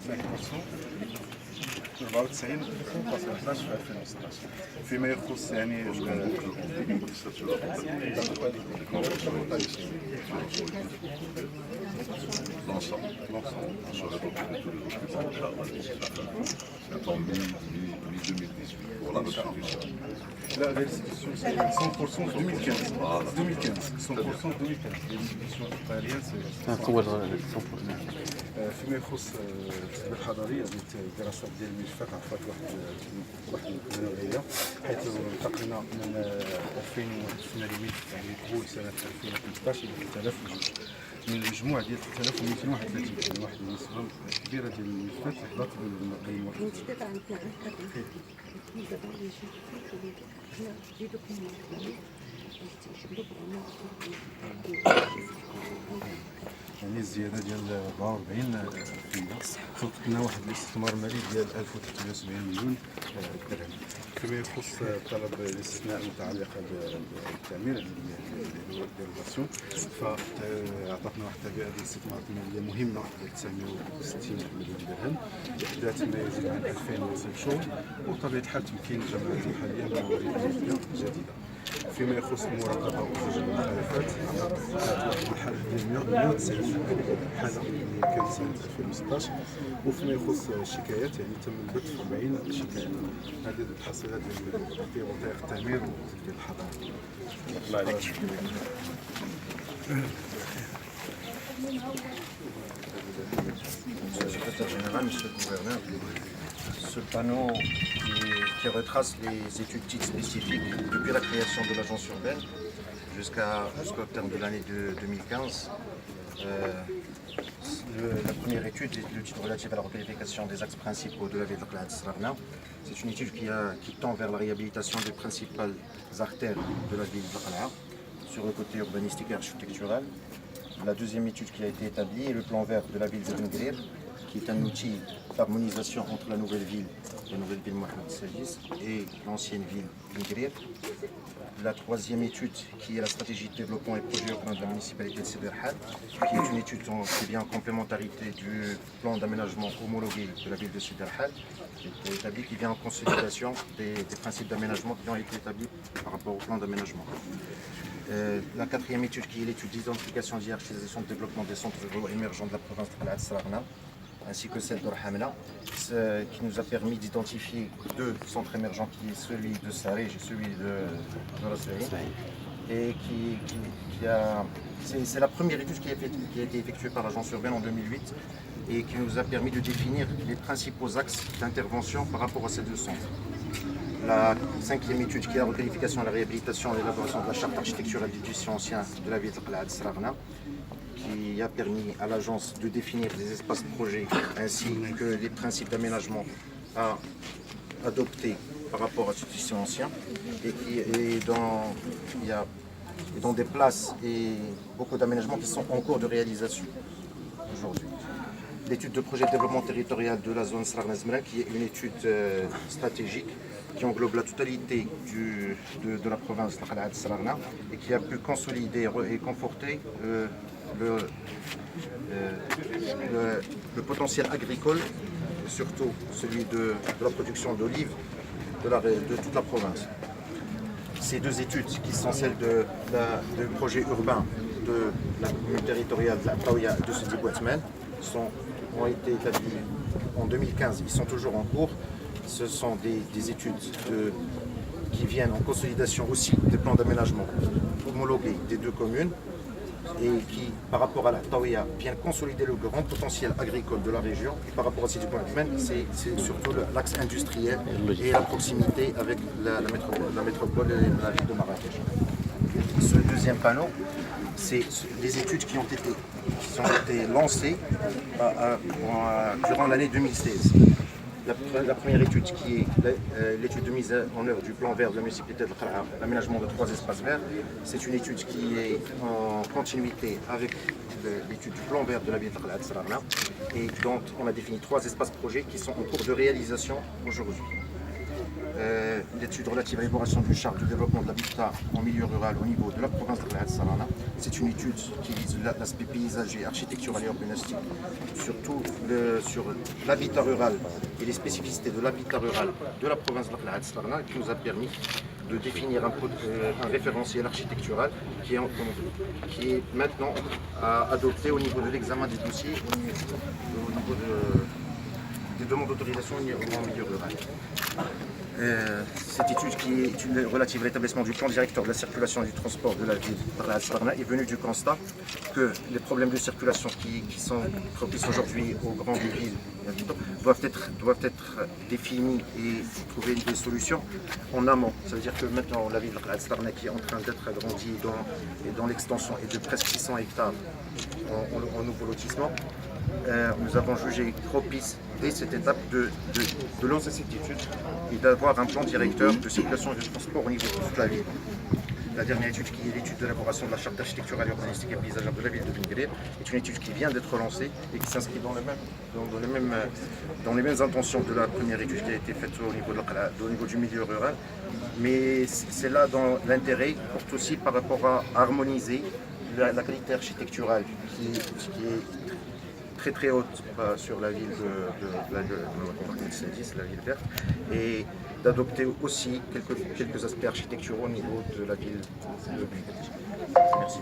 94 فاصل 11 في 2016 فيما يخص يعني L'ensemble. Sur la propriété de attends, mi-2018 pour la restitution. la restitution c'est 100% 2015 100% 2015 les restitutions الحالية فيما يخص التربيه الحضاريه درت دراسات ديال الملفات عرفت واحد النوعيه حيث انتقلنا من 2001 يعني قبول سنه 2015 الى 3000 من المجموع ديال 3231 يعني واحد النسبه كبيره ديال الملفات اللي حضرت بالمؤخر. يعني الزياده ديال 44% خلقت لنا واحد الاستثمار مالي ديال 1370 مليون درهم. فيما يخص طلب الاستثناء المتعلقه بالتعمير ديال فاعطتنا واحد التبعيه ديال الاستثمارات الماليه مهمه ديال 960 مليون درهم لاحداث ما يزيد عن 2000 شغل، وبطبيعه الحال تمكين الجماعات المحليه من مورد جديده. فيما يخص المراقبه وخروج المخالفات واحد الحاله ديال 190 حاله اللي كانت سنه 2016. وفيما يخص الشكايات يعني تم البث 40 شكايه. هذه التحصيلات ديال وثائق التعمير وتجديد الحضاره. الله عليك. Secrétaire général, monsieur le gouverneur, ce panneau qui retrace les études TIC spécifiques depuis la création de l'agence urbaine jusqu'au terme de l'année 2015. La première étude est l'étude relative à la requalification des axes principaux de la ville de Qla'at Srarna. C'est une étude qui tend vers la réhabilitation des principales artères de la ville de Qla'at sur le côté urbanistique et architectural. La deuxième étude qui a été établie est le plan vert de la ville de Bengrir, qui est un outil d'harmonisation entre la nouvelle ville Mohamed Sajis et l'ancienne ville Bengrir. La troisième étude qui est la stratégie de développement et projet urbain de la municipalité de Sidi Rhad, qui est une étude qui vient en complémentarité du plan d'aménagement homologué de la ville de Sidi Rhad, qui vient en consolidation des principes d'aménagement qui ont été établis par rapport au plan d'aménagement. La quatrième étude qui est l'étude d'identification et d'hierarchisation de développement des centres ruraux émergents de la province de Qla'at Srarna, ainsi que celle de Rahamna, qui nous a permis d'identifier deux centres émergents, qui est celui de Sarij et celui de Rasbari. Et c'est la première étude qui a été effectuée par l'agence urbaine en 2008 et qui nous a permis de définir les principaux axes d'intervention par rapport à ces deux centres. La cinquième étude qui est la requalification, la réhabilitation et l'élaboration de la charte architecturale d'édifices anciens de la ville de Qla'at Srarna, qui a permis à l'agence de définir les espaces projets ainsi que les principes d'aménagement à adopter par rapport à ces édifices anciens et qui est dans des places et beaucoup d'aménagements qui sont en cours de réalisation aujourd'hui. L'étude de projet de développement territorial de la zone Srarna-Zmra, qui est une étude stratégique qui englobe la totalité de la province de Qla'at Srarna et qui a pu consolider et conforter le potentiel agricole, et surtout celui de la production d'olives de toute la province. Ces deux études, qui sont celles du projet urbain de la commune territoriale de la Taouya de Sidi Bouatmen, ont été établies en 2015, ils sont toujours en cours. Ce sont des études qui viennent en consolidation aussi des plans d'aménagement homologués des deux communes et qui, par rapport à la Taouya, viennent consolider le grand potentiel agricole de la région. Et par rapport à Sidi Bouatmen, c'est surtout l'axe industriel et la proximité avec la métropole et la ville de Marrakech. Ce deuxième panneau, c'est les études qui ont été lancées durant l'année 2016. La première étude qui est l'étude de mise en œuvre du plan vert de la municipalité de Qla'at, l'aménagement de 3 espaces verts. C'est une étude qui est en continuité avec l'étude du plan vert de la ville de Qla'at Srarna et dont on a défini 3 espaces projets qui sont en cours de réalisation aujourd'hui. l'étude relative à l'élaboration d'une charte de développement de l'habitat en milieu rural au niveau de la province de Qla'at Sarana. C'est une étude qui vise l'aspect paysager, architectural et urbanistique, surtout sur l'habitat rural et les spécificités de l'habitat rural de la province de Qla'at Sarana, qui nous a permis de définir un référentiel architectural qui est maintenant adopté au niveau de l'examen des dossiers, au niveau des demandes d'autorisation en milieu rural. Cette étude, qui est étude relative à l'établissement du plan directeur de la circulation et du transport de la ville de Qla'at Sarana, est venue du constat que les problèmes de circulation qui sont propices aujourd'hui aux grandes villes doivent être définis et trouver des solutions en amont. Ça veut dire que maintenant la ville de Qla'at Sarana, qui est en train d'être agrandie dans l'extension et de presque 600 hectares en nouveau lotissement, nous avons jugé propice dès cette étape de lancer cette étude et d'avoir un plan directeur de circulation et de transport au niveau de toute la ville. La dernière étude, qui est l'étude d'élaboration de la charte architecturale, urbanistique et paysagère de la ville de Bingler, est une étude qui vient d'être lancée et qui s'inscrit dans les mêmes intentions que la première étude qui a été faite au niveau du milieu rural. Mais c'est là dans l'intérêt, porte aussi par rapport à harmoniser la qualité architecturale qui est très haute sur la ville de la ville verte, et d'adopter aussi quelques aspects architecturaux au niveau de la ville de Bingler. Merci.